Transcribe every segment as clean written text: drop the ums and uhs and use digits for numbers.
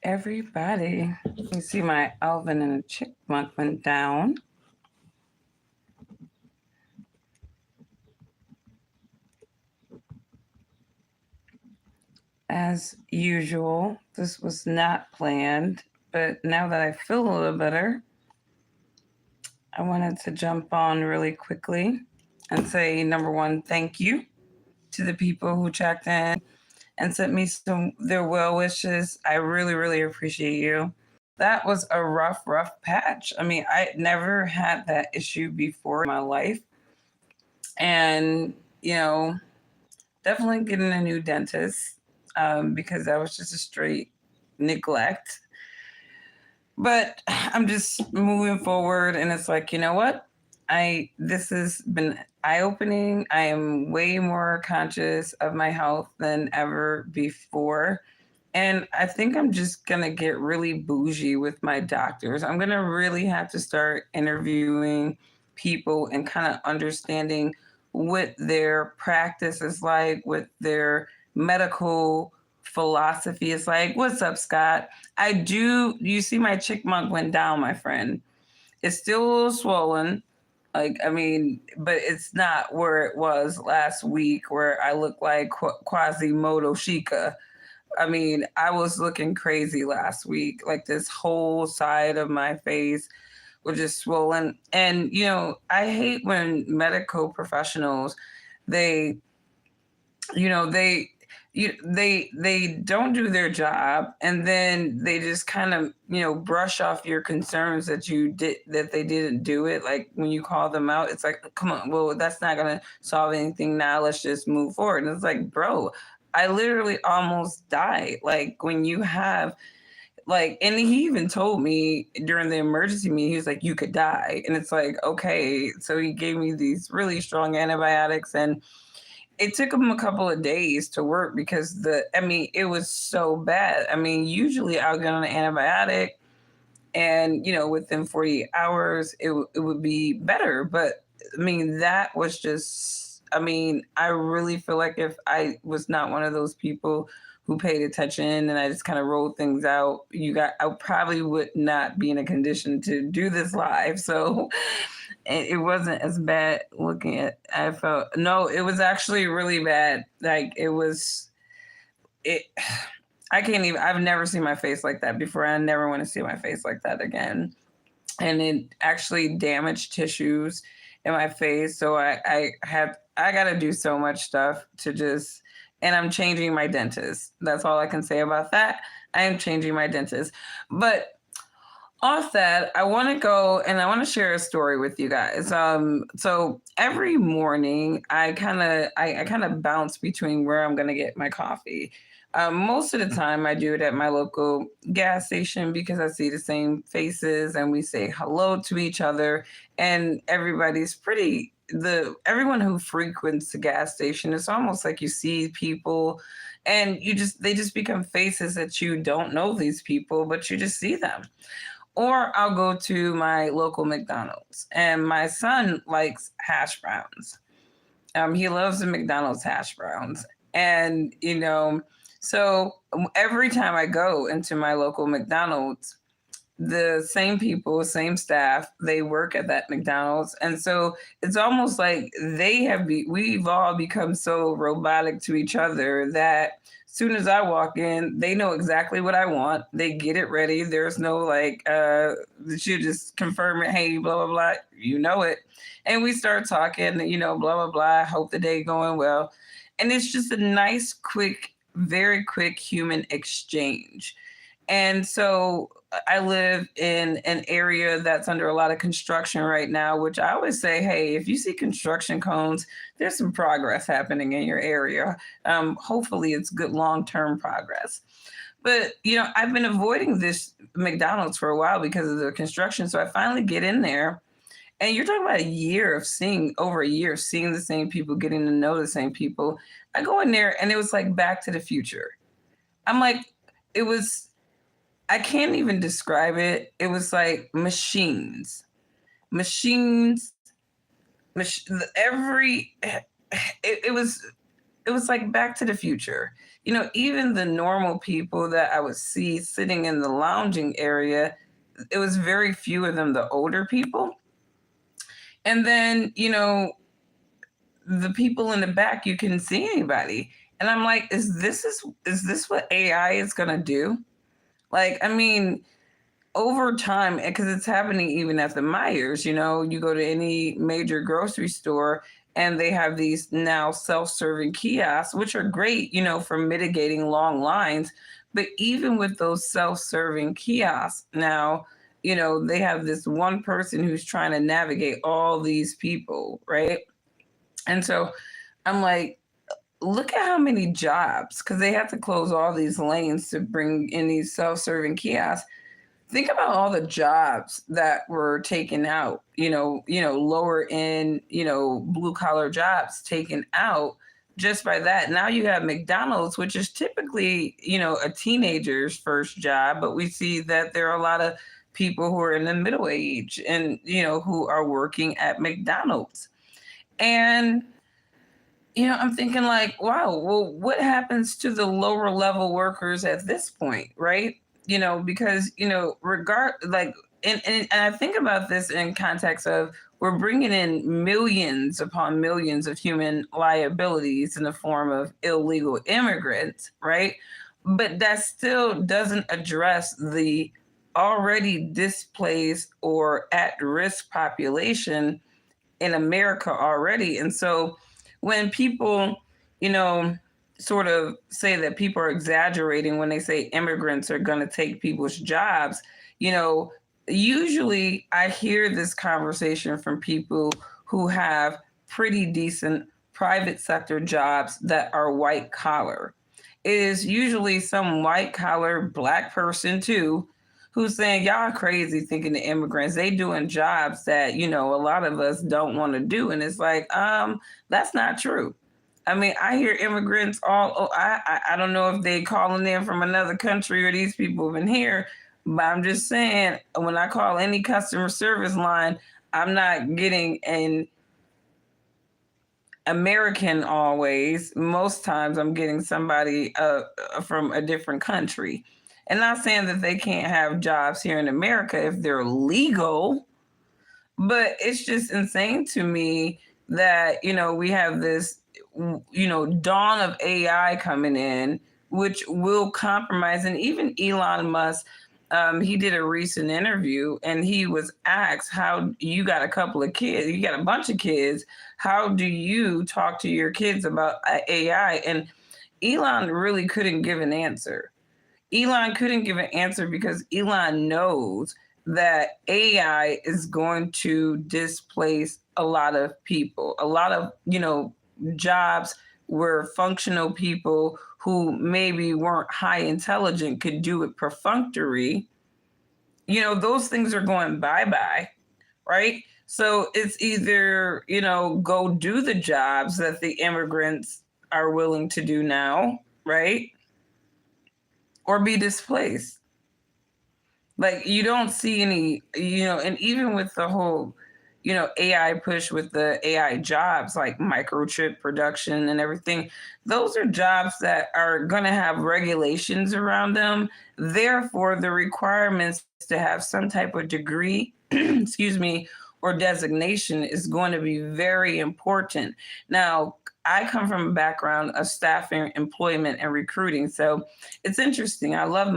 Everybody, you see my Alvin and a chipmunk went down. As usual, this was not planned, but now that I feel a little better, I wanted to jump on really quickly and say number one, thank you to the people who checked in and sent me some their well wishes. I really, really appreciate you. That was a rough patch. I mean, I never had that issue before in my life. And, you know, definitely getting a new dentist because that was just a straight neglect. But I'm just moving forward, and it's like, you know what? This has been eye opening. I am way more conscious of my health than ever before. And I think I'm just going to get really bougie with my doctors. I'm going to really have to start interviewing people and kind of understanding what their practice is like, what their medical philosophy is like. What's up, Scott? You see my chickmunk went down, my friend. It's still a little swollen. Like, I mean, but it's not where it was last week where I look like Quasimodo Chica. I mean, I was looking crazy last week. Like this whole side of my face was just swollen. And I hate when medical professionals they you know they don't do their job, and then they just kind of brush off your concerns that they didn't do it. Like when you call them out, it's like, come on, well, that's not going to solve anything. Now let's just move forward. And it's like, bro, I literally almost died. Like when you have like, and he even told me during the emergency meeting, he was like, you could die. And it's like, okay. So he gave me these really strong antibiotics, and it took him a couple of days to work because it was so bad. I mean, usually I'll get on an antibiotic and, within 48 hours, it would be better. But I mean, that was just, I mean, I really feel like if I was not one of those people who paid attention and I just kind of rolled things out, I probably would not be in a condition to do this live. So it wasn't as bad looking at. I felt no, it was actually really bad. Like it. I can't even. I've never seen my face like that before. I never want to see my face like that again. And it actually damaged tissues in my face. So I got to do so much stuff to just. And I'm changing my dentist. That's all I can say about that. I am changing my dentist, but off that, I want to go and I want to share a story with you guys. So every morning, I kind of bounce between where I'm going to get my coffee. Most of the time, I do it at my local gas station because I see the same faces and we say hello to each other, and everybody's pretty. The everyone who frequents the gas station, it's almost like you see people and they just become faces that you don't know these people, but you just see them. Or I'll go to my local McDonald's. And my son likes hash browns. He loves the McDonald's hash browns. And, so every time I go into my local McDonald's, the same people, same staff, they work at that McDonald's. And so it's almost like we've all become so robotic to each other that as soon as I walk in, they know exactly what I want. They get it ready. There's no like, you just confirm it. Hey, blah, blah, blah. You know it. And we start talking, blah, blah, blah. Hope the day going well. And it's just a nice, quick, very quick human exchange. And so I live in an area that's under a lot of construction right now, which I always say, hey, if you see construction cones, there's some progress happening in your area. Hopefully, it's good long term progress. But, I've been avoiding this McDonald's for a while because of the construction. So I finally get in there. And you're talking about over a year of seeing the same people, getting to know the same people. I go in there and it was like Back to the Future. I'm like, it was I can't even describe it. It was like machines, every. It was like Back to the Future. even the normal people that I would see sitting in the lounging area, it was very few of them, the older people. And then, the people in the back, you couldn't see anybody. And I'm like, is this what AI is gonna do? Like, I mean, over time, because it's happening even at the Myers, you go to any major grocery store and they have these now self-serving kiosks, which are great, for mitigating long lines. But even with those self-serving kiosks now, they have this one person who's trying to navigate all these people, right? And so I'm like, look at how many jobs, because they have to close all these lanes to bring in these self-serving kiosks. Think about all the jobs that were taken out, lower end, blue collar jobs taken out just by that. Now you have McDonald's, which is typically, a teenager's first job, but we see that there are a lot of people who are in the middle age and, who are working at McDonald's. And I'm thinking like, wow, well, what happens to the lower level workers at this point, right? Because, and I think about this in context of we're bringing in millions upon millions of human liabilities in the form of illegal immigrants, right? But that still doesn't address the already displaced or at risk population in America already. And so when people, you know, sort of say that people are exaggerating when they say immigrants are going to take people's jobs, you know, usually I hear this conversation from people who have pretty decent private sector jobs that are white collar. It is usually some white collar black person too who's saying y'all crazy thinking the immigrants they doing jobs that a lot of us don't want to do, and it's like that's not true. I mean, I hear immigrants all. Oh, I don't know if they calling in from another country or these people have been here, but I'm just saying when I call any customer service line, I'm not getting an American always. Most times I'm getting somebody from a different country. And not saying that they can't have jobs here in America if they're legal, but it's just insane to me that, we have this, dawn of AI coming in, which will compromise. And even Elon Musk, he did a recent interview and he was asked, how you got a couple of kids, you got a bunch of kids, how do you talk to your kids about AI? And Elon really couldn't give an answer. Elon couldn't give an answer because Elon knows that AI is going to displace a lot of people, a lot of, jobs where functional people who maybe weren't high intelligent could do it perfunctory. Those things are going bye-bye, right? So it's either, go do the jobs that the immigrants are willing to do now, right? Or be displaced. Like you don't see any, and even with the whole, AI push with the AI jobs like microchip production and everything, those are jobs that are going to have regulations around them. Therefore, the requirements to have some type of degree, excuse me, or designation is going to be very important. Now, I come from a background of staffing, employment, and recruiting. So it's interesting. I love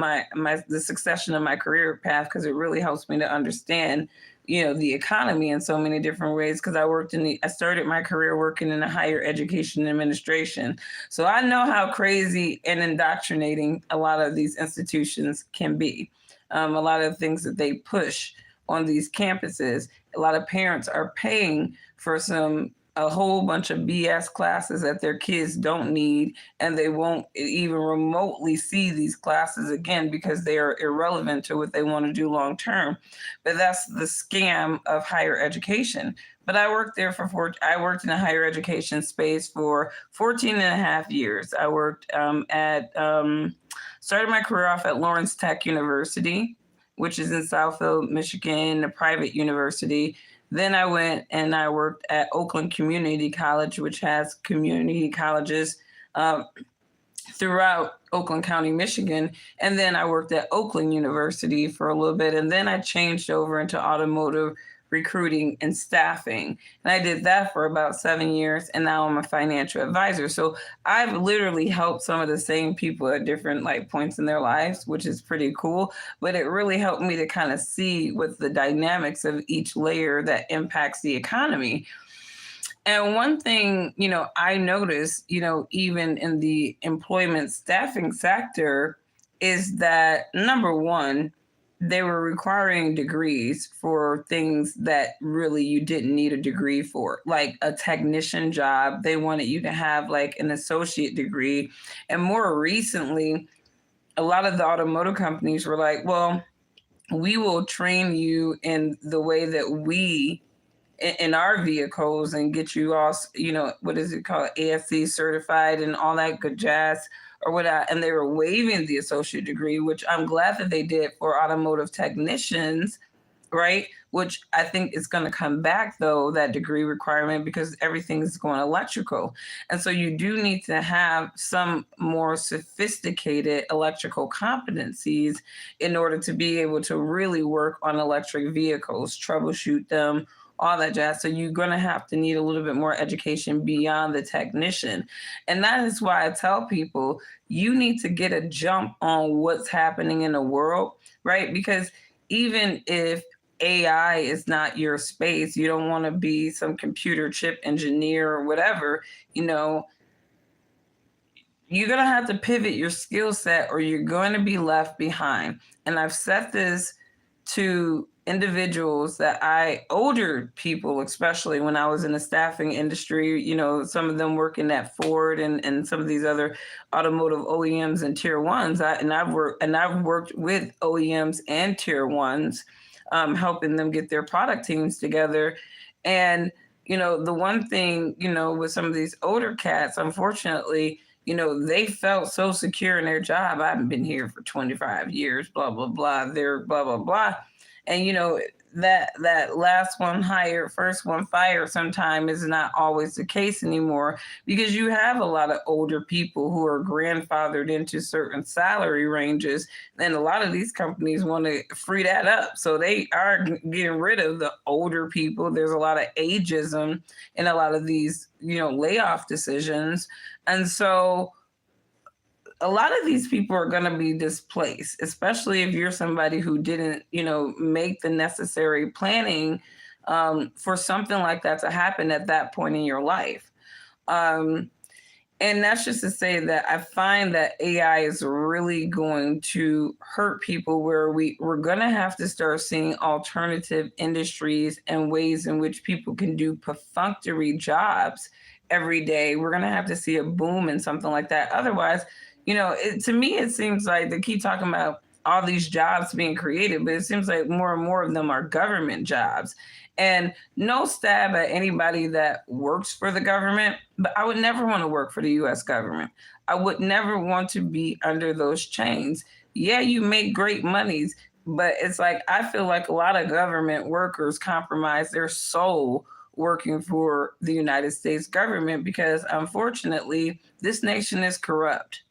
the succession of my career path because it really helps me to understand, the economy in so many different ways. Because I started my career working in the higher education administration. So I know how crazy and indoctrinating a lot of these institutions can be. A lot of things that they push on these campuses. A lot of parents are paying for a whole bunch of BS classes that their kids don't need, and they won't even remotely see these classes again because they are irrelevant to what they want to do long term. But that's the scam of higher education. But I worked there I worked in a higher education space for 14 and a half years. I worked started my career off at Lawrence Tech University, which is in Southfield, Michigan, a private university. Then I went and I worked at Oakland Community College, which has community colleges throughout Oakland County, Michigan. And then I worked at Oakland University for a little bit. And then I changed over into automotive recruiting and staffing. And I did that for about 7 years. And now I'm a financial advisor. So I've literally helped some of the same people at different like points in their lives, which is pretty cool. But it really helped me to kind of see what the dynamics of each layer that impacts the economy. And one thing, I noticed, even in the employment staffing sector, is that number one, they were requiring degrees for things that really you didn't need a degree for, like a technician job. They wanted you to have like an associate degree. And more recently, a lot of the automotive companies were like, well, we will train you in the way that we in our vehicles and get you all, what is it called, ASC certified and all that good jazz or whatnot. And they were waiving the associate degree, which I'm glad that they did for automotive technicians, right? Which I think is going to come back though, that degree requirement, because everything is going electrical. And so you do need to have some more sophisticated electrical competencies in order to be able to really work on electric vehicles, troubleshoot them, all that jazz. So you're going to have to need a little bit more education beyond the technician. And that is why I tell people you need to get a jump on what's happening in the world, right? Because even if AI is not your space, you don't want to be some computer chip engineer or whatever, you're going to have to pivot your skill set or you're going to be left behind. And I've said this to individuals older people, especially when I was in the staffing industry, some of them working at Ford and some of these other automotive OEMs and tier ones. I've worked with OEMs and tier ones, helping them get their product teams together. And, the one thing, with some of these older cats, unfortunately, they felt so secure in their job. I haven't been here for 25 years, blah, blah, blah. They're blah, blah, blah. And, that last one hired, first one fired sometime is not always the case anymore, because you have a lot of older people who are grandfathered into certain salary ranges. And a lot of these companies want to free that up. So they are getting rid of the older people. There's a lot of ageism in a lot of these, layoff decisions. And so a lot of these people are going to be displaced, especially if you're somebody who didn't, make the necessary planning for something like that to happen at that point in your life. And that's just to say that I find that AI is really going to hurt people, where we're going to have to start seeing alternative industries and ways in which people can do perfunctory jobs every day. We're going to have to see a boom in something like that. Otherwise, to me, it seems like they keep talking about all these jobs being created, but it seems like more and more of them are government jobs. And no stab at anybody that works for the government, but I would never want to work for the U.S. government. I would never want to be under those chains. Yeah, you make great monies, but it's like I feel like a lot of government workers compromise their soul working for the United States government, because unfortunately, this nation is corrupt.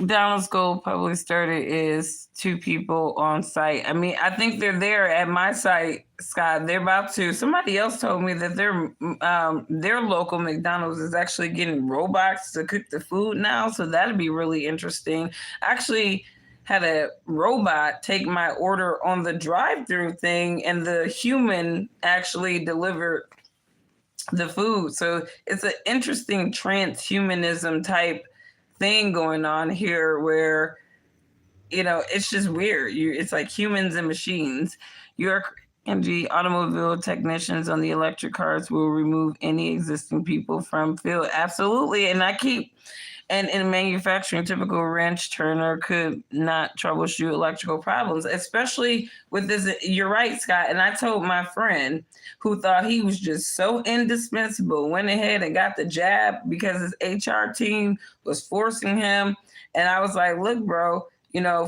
Donald's Gold Public Starter is 2 people on site. I mean, I think they're there at my site, Scott. They're about to. Somebody else told me that their local McDonald's is actually getting robots to cook the food now. So that'd be really interesting. Actually had a robot take my order on the drive-through thing, and the human actually delivered the food. So it's an interesting transhumanism type thing going on here, where it's just weird. It's like humans and machines. Your energy automobile technicians on the electric cars will remove any existing people from field. Absolutely. And in manufacturing, typical wrench turner could not troubleshoot electrical problems, especially with this. You're right, Scott. And I told my friend who thought he was just so indispensable, went ahead and got the jab because his HR team was forcing him. And I was like, look, bro,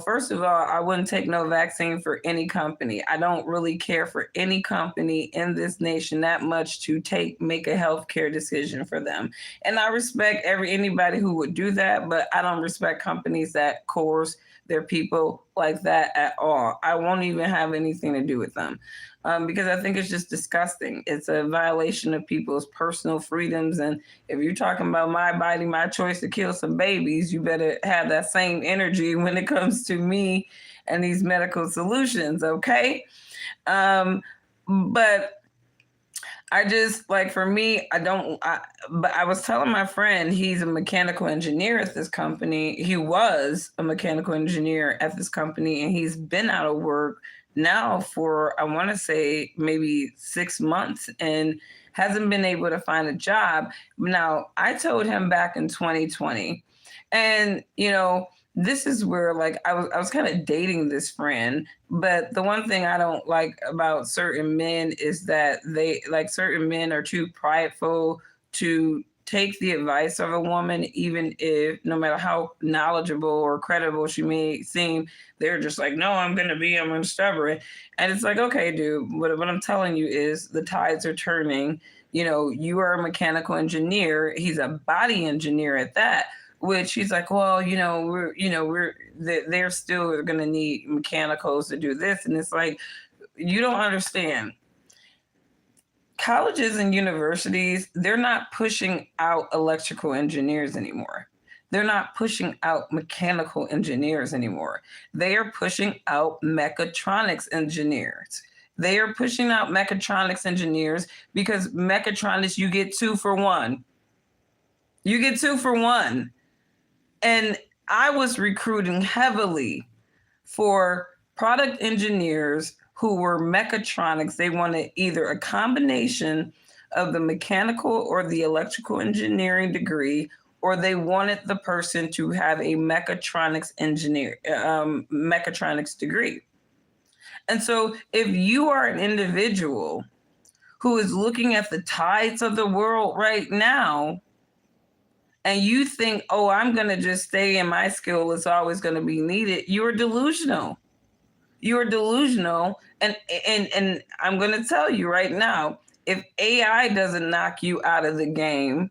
First of all, I wouldn't take no vaccine for any company. I don't really care for any company in this nation that much to make a healthcare decision for them. And I respect anybody who would do that, but I don't respect companies that coerce their people like that at all. I won't even have anything to do with them. Because I think it's just disgusting. It's a violation of people's personal freedoms. And if you're talking about my body, my choice to kill some babies, you better have that same energy when it comes to me and these medical solutions, okay? Um, but I just like for me, but I was telling my friend he's a mechanical engineer at this company. He was a mechanical engineer at this company and he's been out of work now for, I want to say maybe 6 months and hasn't been able to find a job. Now, I told him back in 2020, and this is where like I was kind of dating this friend, but the one thing I don't like about certain men is that certain men are too prideful to take the advice of a woman, even if no matter how knowledgeable or credible she may seem, they're just like, no, I'm gonna stubborn. And it's like, okay, dude, what I'm telling you is the tides are turning. You are a mechanical engineer, he's a body engineer at that, which he's like, well, they're still going to need mechanicals to do this. And it's like, you don't understand. Colleges and universities, they're not pushing out electrical engineers anymore. They're not pushing out mechanical engineers anymore. They are pushing out mechatronics engineers. They are pushing out mechatronics engineers because mechatronics, you get 2 for 1. You get 2 for 1. And I was recruiting heavily for product engineers who were mechatronics. They wanted either a combination of the mechanical or the electrical engineering degree, or they wanted the person to have a mechatronics degree. And so if you are an individual who is looking at the tides of the world right now, and you think, oh, I'm going to just stay in my skill, it's always going to be needed, you're delusional. You're delusional. And I'm going to tell you right now, if AI doesn't knock you out of the game,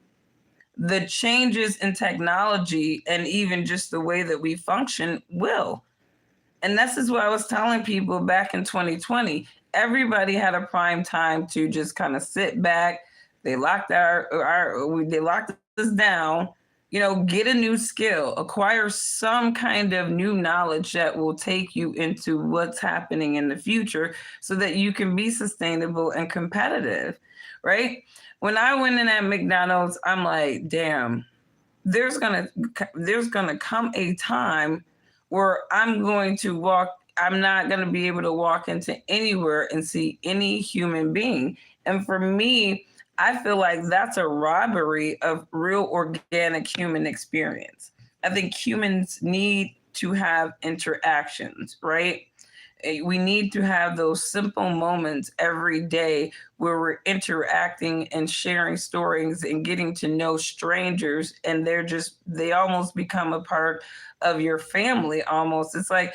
the changes in technology and even just the way that we function will. And this is what I was telling people back in 2020. Everybody had a prime time to just kind of sit back. They locked they locked us down, get a new skill, acquire some kind of new knowledge that will take you into what's happening in the future so that you can be sustainable and competitive, right? When I went in at McDonald's, I'm like, damn, there's gonna come a time where I'm not going to be able to walk into anywhere and see any human being. And for me, I feel like that's a robbery of real organic human experience. I think humans need to have interactions, right? We need to have those simple moments every day where we're interacting and sharing stories and getting to know strangers, and they almost become a part of your family almost. It's like,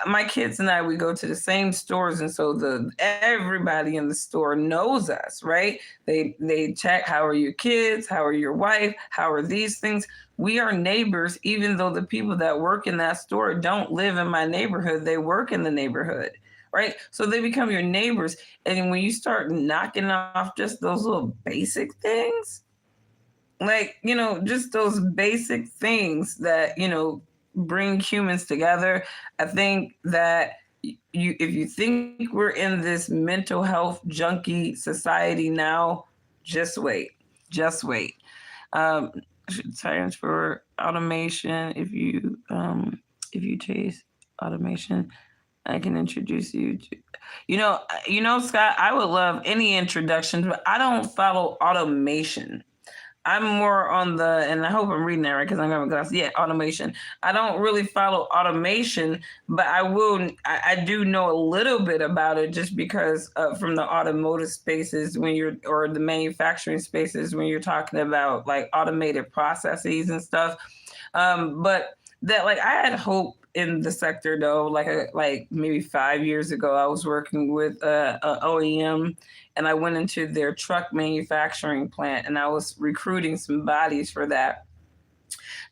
my kids and I, we go to the same stores, and so everybody in the store knows us, right? They check, how are your kids, how are your wife, how are these things. We are neighbors, even though the people that work in that store don't live in my neighborhood, they work in the neighborhood, right? So they become your neighbors. And when you start knocking off just those little basic things, like, just those basic things that, bring humans together, I think that if you think we're in this mental health junkie society now, just wait. Science for automation. If you chase automation, I can introduce you to, Scott, I would love any introductions, but I don't follow automation. I'm more on and I hope I'm reading that right because I'm going to glass. Yeah, automation. I don't really follow automation, but I do know a little bit about it just because from the automotive spaces or the manufacturing spaces when you're talking about like automated processes and stuff. But that like I had hope in the sector though. Like maybe 5 years ago, I was working with a OEM, and I went into their truck manufacturing plant, and I was recruiting some bodies for that.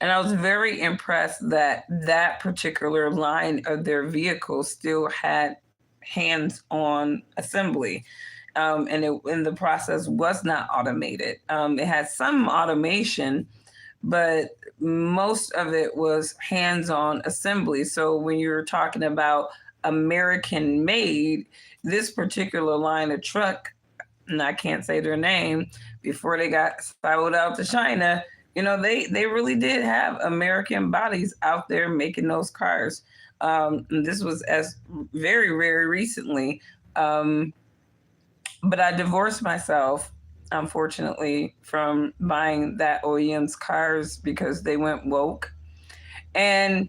And I was very impressed that that particular line of their vehicle still had hands-on assembly. And the process was not automated. It had some automation, but most of it was hands-on assembly. So when you're talking about American made, this particular line of truck, and I can't say their name, before they got siloed out to China, they really did have American bodies out there making those cars. And this was as very, very recently. But I divorced myself, unfortunately, from buying that OEM's cars because they went woke. And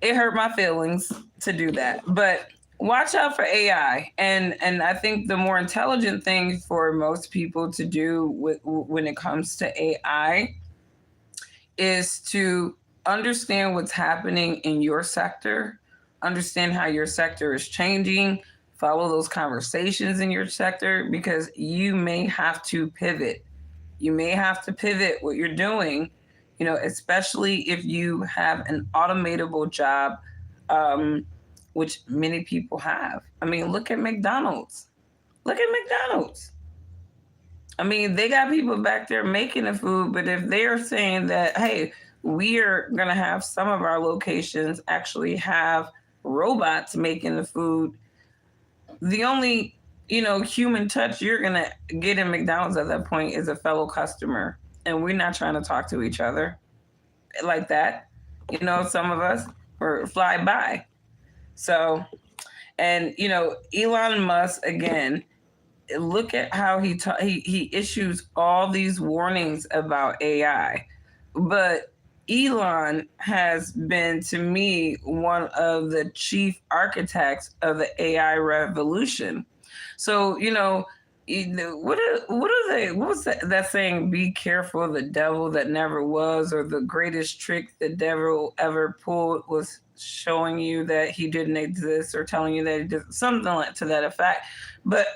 it hurt my feelings to do that. But watch out for AI. And I think the more intelligent thing for most people to do when it comes to AI is to understand what's happening in your sector, understand how your sector is changing, follow those conversations in your sector, because you may have to pivot. You may have to pivot what you're doing, especially if you have an automatable job, which many people have. I mean, look at McDonald's. Look at McDonald's. I mean, they got people back there making the food, but if they're saying that, hey, we are going to have some of our locations actually have robots making the food, the only, human touch you're going to get in McDonald's at that point is a fellow customer. And we're not trying to talk to each other like that. Some of us or fly by. So, and, Elon Musk, again, look at how he issues all these warnings about AI. But Elon has been, to me, one of the chief architects of the AI revolution. So, what was that saying? Be careful of the devil that never was, or the greatest trick the devil ever pulled was showing you that he didn't exist, or telling you that he did, something like to that effect. But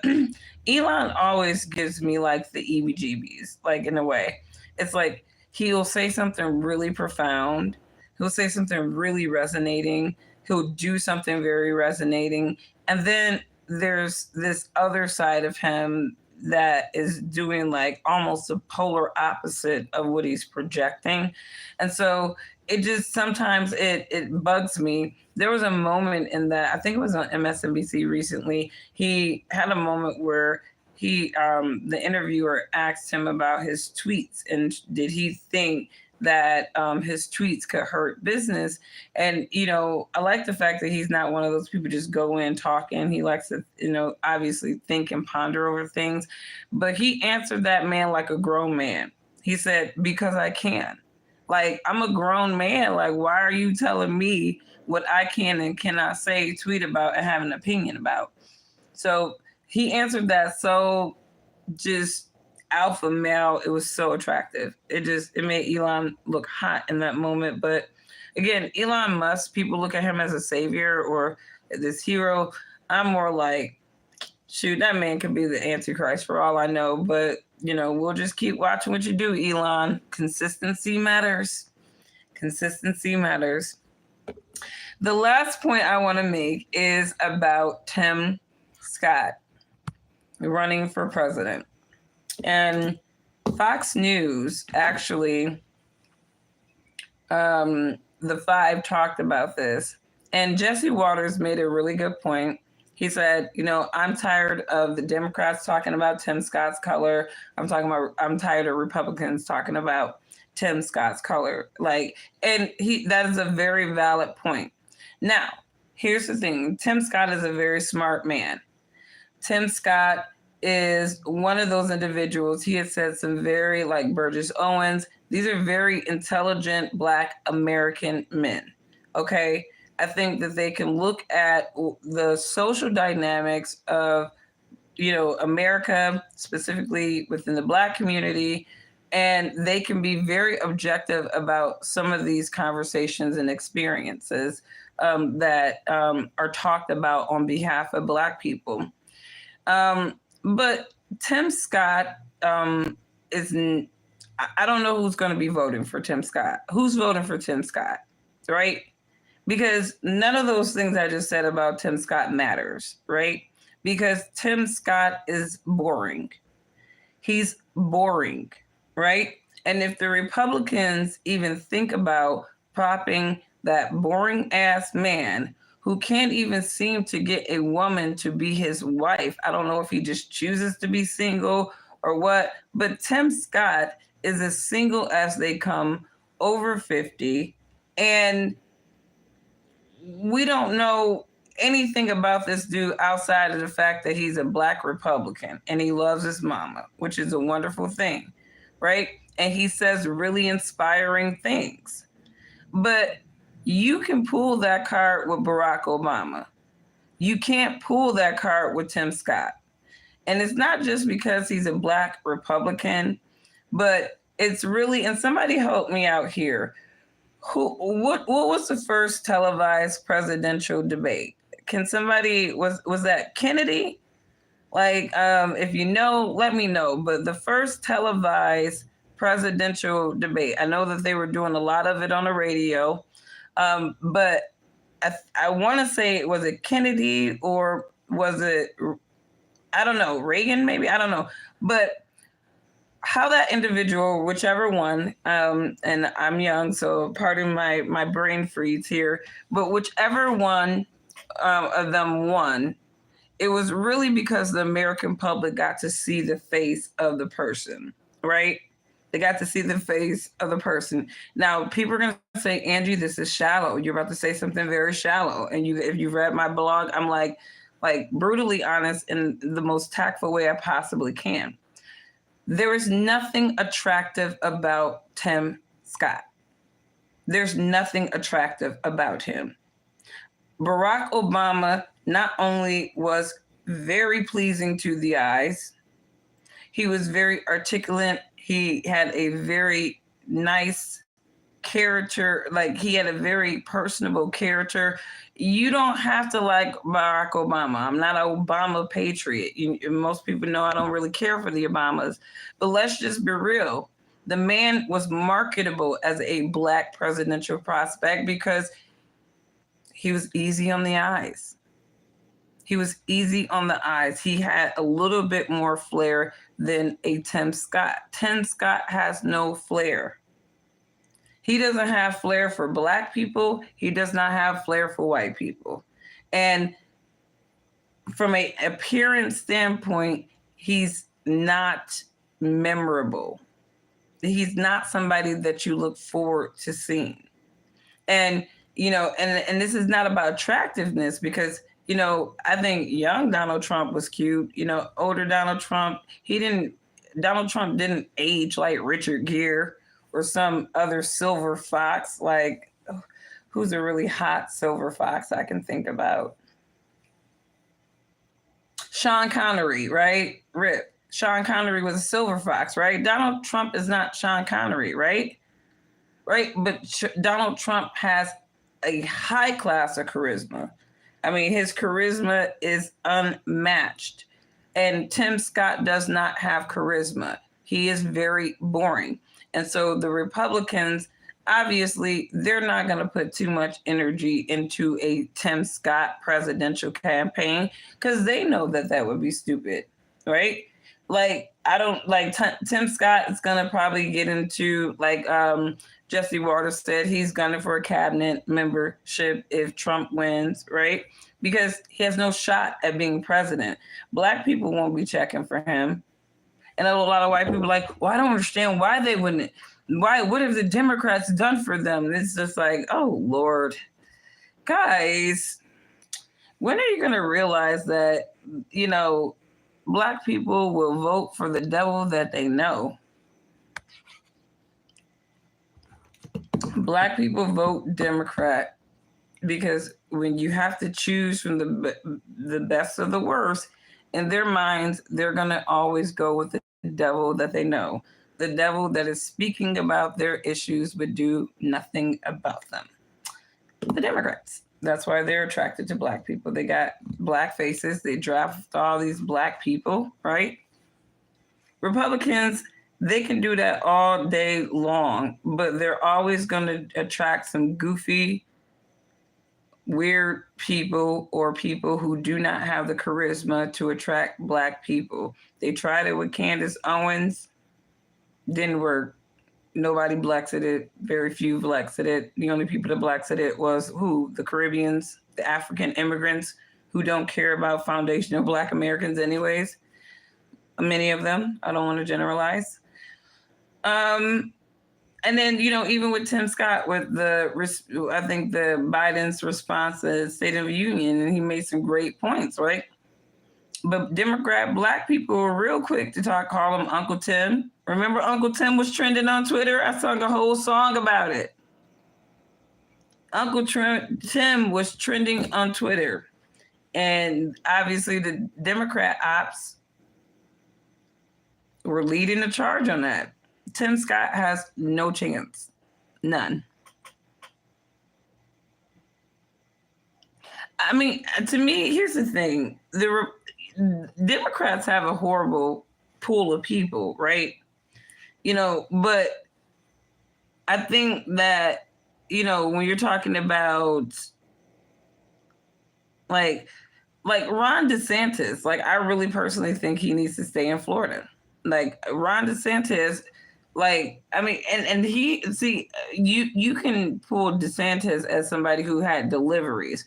Elon always gives me like the EBGBs, like in a way. It's like he'll say something really profound. He'll say something really resonating. He'll do something very resonating. And then there's this other side of him that is doing like almost a polar opposite of what he's projecting. And so it just sometimes it bugs me. There was a moment in that, I think it was on MSNBC recently, he had a moment where the interviewer asked him about his tweets and did he think that his tweets could hurt business. And, I like the fact that he's not one of those people just go in talking. He likes to, obviously think and ponder over things. But he answered that man like a grown man. He said, because I can. Like, I'm a grown man. Like, why are you telling me what I can and cannot say, tweet about, and have an opinion about? So he answered that so just alpha male. It was so attractive. It made Elon look hot in that moment. But again, Elon Musk, people look at him as a savior or this hero. I'm more like, shoot, that man could be the Antichrist for all I know. But, we'll just keep watching what you do, Elon. Consistency matters. Consistency matters. The last point I want to make is about Tim Scott running for president. And Fox News, actually, the Five talked about this. And Jesse Waters made a really good point. He said, I'm tired of the Democrats talking about Tim Scott's color. I'm tired of Republicans talking about Tim Scott's color. That is a very valid point. Now, here's the thing. Tim Scott is a very smart man. Tim Scott is one of those individuals. He has said some very, like Burgess Owens, these are very intelligent Black American men. Okay. I think that they can look at the social dynamics of, America, specifically within the Black community, and they can be very objective about some of these conversations and experiences that are talked about on behalf of Black people. But Tim Scott is. I don't know who's going to be voting for Tim Scott. Who's voting for Tim Scott, right? Because none of those things I just said about Tim Scott matters, right? Because Tim Scott is boring. He's boring, right? And if the Republicans even think about propping that boring ass man who can't even seem to get a woman to be his wife, I don't know if he just chooses to be single or what, but Tim Scott is as single as they come, over 50, and we don't know anything about this dude outside of the fact that he's a Black Republican and he loves his mama, which is a wonderful thing, right? And he says really inspiring things. But you can pull that card with Barack Obama. You can't pull that card with Tim Scott. And it's not just because he's a Black Republican, but it's really, and somebody help me out here. What was the first televised presidential debate? Can somebody, was that Kennedy? Like, if you know, let me know. But the first televised presidential debate, I know that they were doing a lot of it on the radio, but I want to say, was it Kennedy or was it, I don't know, Reagan maybe? I don't know. But how that individual, whichever one, and I'm young, so pardon my brain freeze here, but whichever one of them won, it was really because the American public got to see the face of the person, right? They got to see the face of the person. Now, people are going to say, Angie, this is shallow. You're about to say something very shallow. And if you've read my blog, I'm like brutally honest in the most tactful way I possibly can. There is nothing attractive about Tim Scott. There's nothing attractive about him. Barack Obama not only was very pleasing to the eyes, he was very articulate. He had a very nice character, like he had a very personable character. You don't have to like Barack Obama. I'm not an Obama patriot. Most people know I don't really care for the Obamas, but let's just be real. The man was marketable as a Black presidential prospect because he was easy on the eyes. He was easy on the eyes. He had a little bit more flair than a Tim Scott. Tim Scott has no flair. He doesn't have flair for Black people. He does not have flair for white people. And from an appearance standpoint, he's not memorable. He's not somebody that you look forward to seeing. And, and this is not about attractiveness because, I think young Donald Trump was cute. Older Donald Trump, Donald Trump didn't age like Richard Gere or some other silver fox, like who's a really hot silver fox I can think about? Sean Connery, right? Rip. Sean Connery was a silver fox, right? Donald Trump is not Sean Connery, right? Right? But Donald Trump has a high class of charisma. I mean, his charisma is unmatched. And Tim Scott does not have charisma. He is very boring. And so the Republicans, obviously, they're not going to put too much energy into a Tim Scott presidential campaign because they know that would be stupid, right? Like, I don't like Tim Scott is going to probably get into, like Jesse Waters said, he's gunning for a cabinet membership if Trump wins, right? Because he has no shot at being president. Black people won't be checking for him. And a lot of white people are like, well, I don't understand why they wouldn't. What have the Democrats done for them? And it's just like, oh, Lord. Guys, when are you going to realize that, Black people will vote for the devil that they know? Black people vote Democrat because when you have to choose from the best of the worst, in their minds, they're going to always go with the devil that they know. the devil that is speaking about their issues but do nothing about them. The Democrats. That's why they're attracted to black people. They got black faces. They draft all these black people, right? Republicans, they can do that all day long, but they're always going to attract some goofy, weird people or people who do not have the charisma to attract black people. They tried it with Candace Owens, didn't work. Nobody blexed it. Very few blexed it. The only people that blexed it was who? The Caribbeans, the African immigrants who don't care about foundational black Americans anyways. Many of them. I don't want to generalize. And then, even with Tim Scott, with I think the Biden's response to the State of the Union, and he made some great points, right? But Democrat black people were real quick to call him Uncle Tim. Remember Uncle Tim was trending on Twitter? I sung a whole song about it. Uncle Tim was trending on Twitter. And obviously the Democrat ops were leading the charge on that. Tim Scott has no chance. None. I mean, to me, here's the thing. The Democrats have a horrible pool of people, right? But I think that, when you're talking about like Ron DeSantis, I really personally think he needs to stay in Florida. Ron DeSantis, and he, you can pull DeSantis as somebody who had deliveries.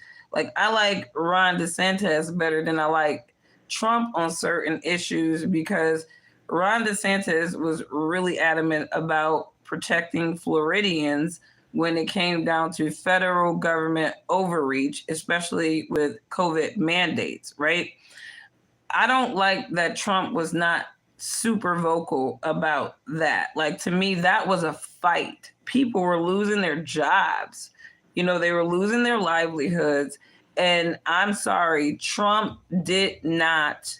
I like Ron DeSantis better than I like Trump on certain issues, because Ron DeSantis was really adamant about protecting Floridians when it came down to federal government overreach, especially with COVID mandates, right? I don't like that Trump was not super vocal about that. To me, that was a fight. People were losing their jobs. They were losing their livelihoods. And I'm sorry, Trump did not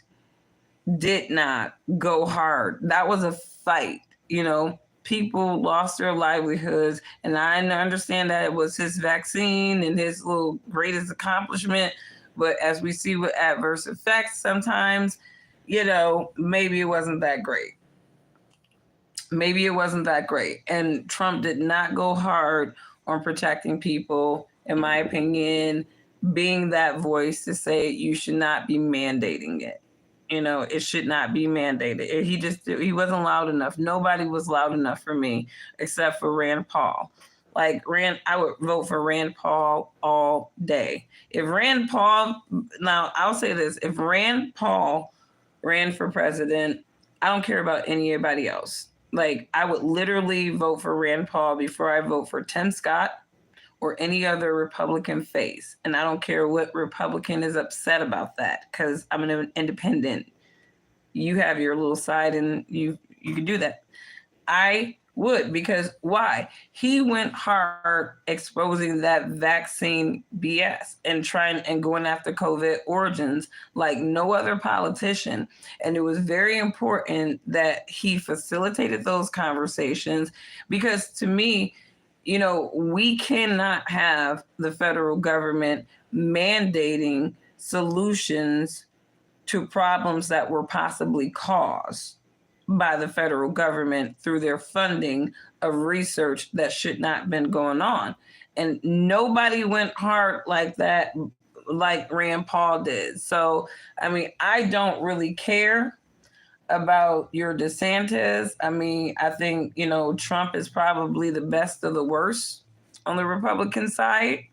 go hard. That was a fight. People lost their livelihoods. And I understand that it was his vaccine and his little greatest accomplishment. But as we see with adverse effects, sometimes, maybe it wasn't that great. Maybe it wasn't that great. And Trump did not go hard on protecting people, in my opinion, being that voice to say you should not be mandating it. It should not be mandated. He wasn't loud enough. Nobody was loud enough for me except for Rand Paul. I would vote for Rand Paul all day. Now I'll say this, if Rand Paul ran for president, I don't care about anybody else. I would literally vote for Rand Paul before I vote for Tim Scott or any other Republican face. And I don't care what Republican is upset about that, because I'm an independent. You have your little side and you can do that. I would, because why? He went hard exposing that vaccine BS and going after COVID origins like no other politician. And it was very important that he facilitated those conversations, because to me, we cannot have the federal government mandating solutions to problems that were possibly caused by the federal government through their funding of research that should not have been going on. And nobody went hard like that, like Rand Paul did. So, I don't really care about your DeSantis. I think, Trump is probably the best of the worst on the Republican side,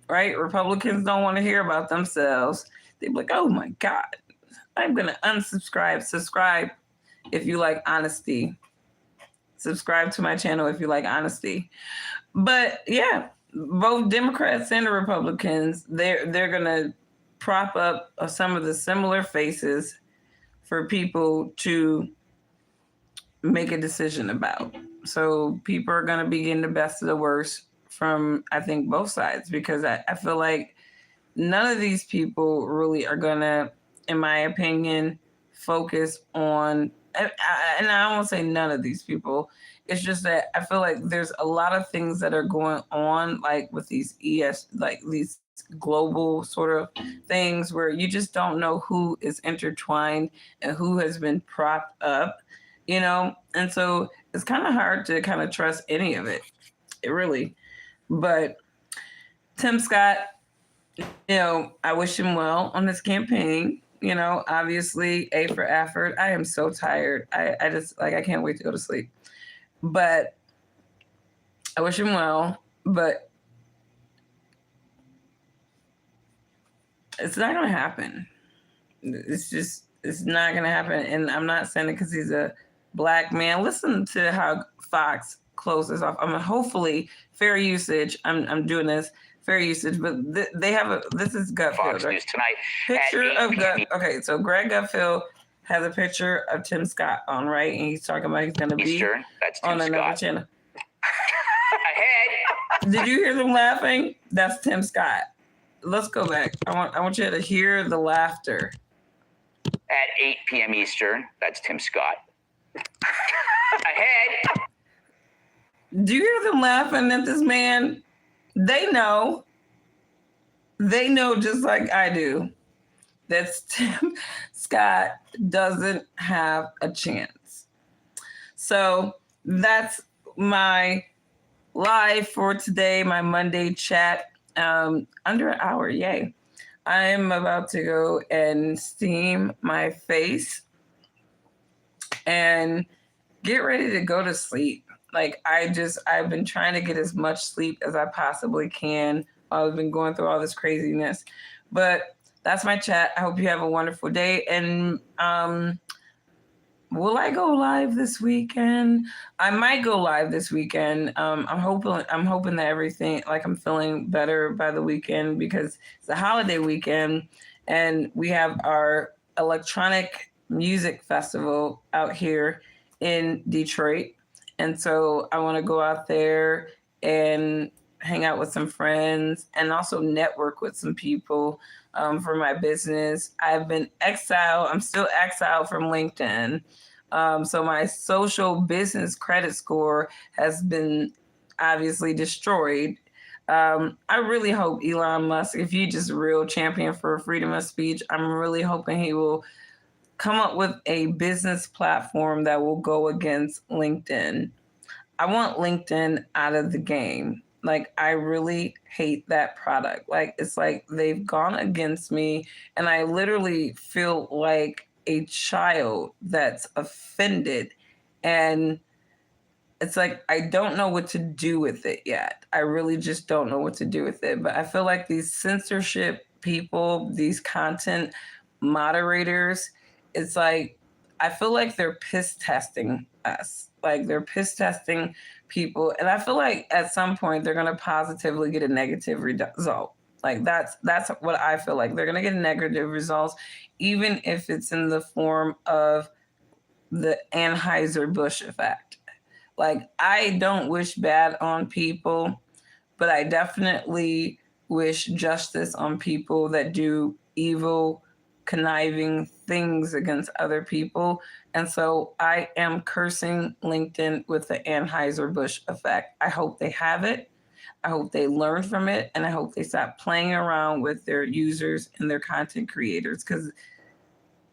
right? Republicans don't want to hear about themselves. They're like, oh my God, I'm going to unsubscribe. Subscribe if you like honesty. Subscribe to my channel if you like honesty. But yeah, both Democrats and the Republicans, they're going to prop up some of the similar faces for people to make a decision about. So people are going to be getting the best of the worst from, I think, both sides, because I feel like none of these people really are going to, in my opinion, focus on and I won't say none of these people. It's just that I feel like there's a lot of things that are going on, like with these like these global sort of things where you just don't know who is intertwined and who has been propped up, and so it's kind of hard to kind of trust any of it. It really, but Tim Scott, I wish him well on this campaign. Obviously, A for effort. I am so tired. I just I can't wait to go to sleep. But I wish him well. But it's not going to happen. It's not going to happen. And I'm not saying it because he's a black man. Listen to how Fox closes off. Hopefully, fair usage. I'm doing this. Fair usage, but they have this is Gutfield, Fox right? News tonight. Picture of Gut. Okay, so Greg Gutfield has a picture of Tim Scott on, right? And he's talking about he's going to be Eastern. That's Tim on another Scott. channel. Ahead. Did you hear them laughing? That's Tim Scott. Let's go back. I want you to hear the laughter. At 8 p.m. Eastern. That's Tim Scott. Ahead. Do you hear them laughing at this man? They know just like I do that Tim Scott doesn't have a chance. So that's my live for today, my Monday chat. Under an hour, yay. I'm about to go and steam my face and get ready to go to sleep. Like I've been trying to get as much sleep as I possibly can. I've been going through all this craziness, but that's my chat. I hope you have a wonderful day. And will I go live this weekend? I might go live this weekend. I'm hoping that everything, like I'm feeling better by the weekend because it's a holiday weekend and we have our electronic music festival out here in Detroit. And so I want to go out there and hang out with some friends and also network with some people for my business. I've been exiled. I'm still exiled from LinkedIn. So my social business credit score has been obviously destroyed. I really hope Elon Musk, if he's just a real champion for freedom of speech, I'm really hoping he will come up with a business platform that will go against LinkedIn. I want LinkedIn out of the game. Like, I really hate that product. Like, it's like they've gone against me, and I literally feel like a child that's offended. And it's like, I don't know what to do with it yet. I really just don't know what to do with it. But I feel like these censorship people, these content moderators, it's like, I feel like they're piss testing us. Like they're piss testing people. And I feel like at some point they're going to positively get a negative result. Like that's what I feel like. They're going to get negative results, even if it's in the form of the Anheuser-Busch effect. Like, I don't wish bad on people, but I definitely wish justice on people that do evil, conniving things against other people. And so I am cursing LinkedIn with the Anheuser-Busch effect. I hope they have it. I hope they learn from it. And I hope they stop playing around with their users and their content creators because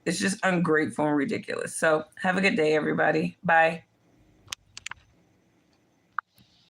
it's just ungrateful and ridiculous. So have a good day, everybody. Bye.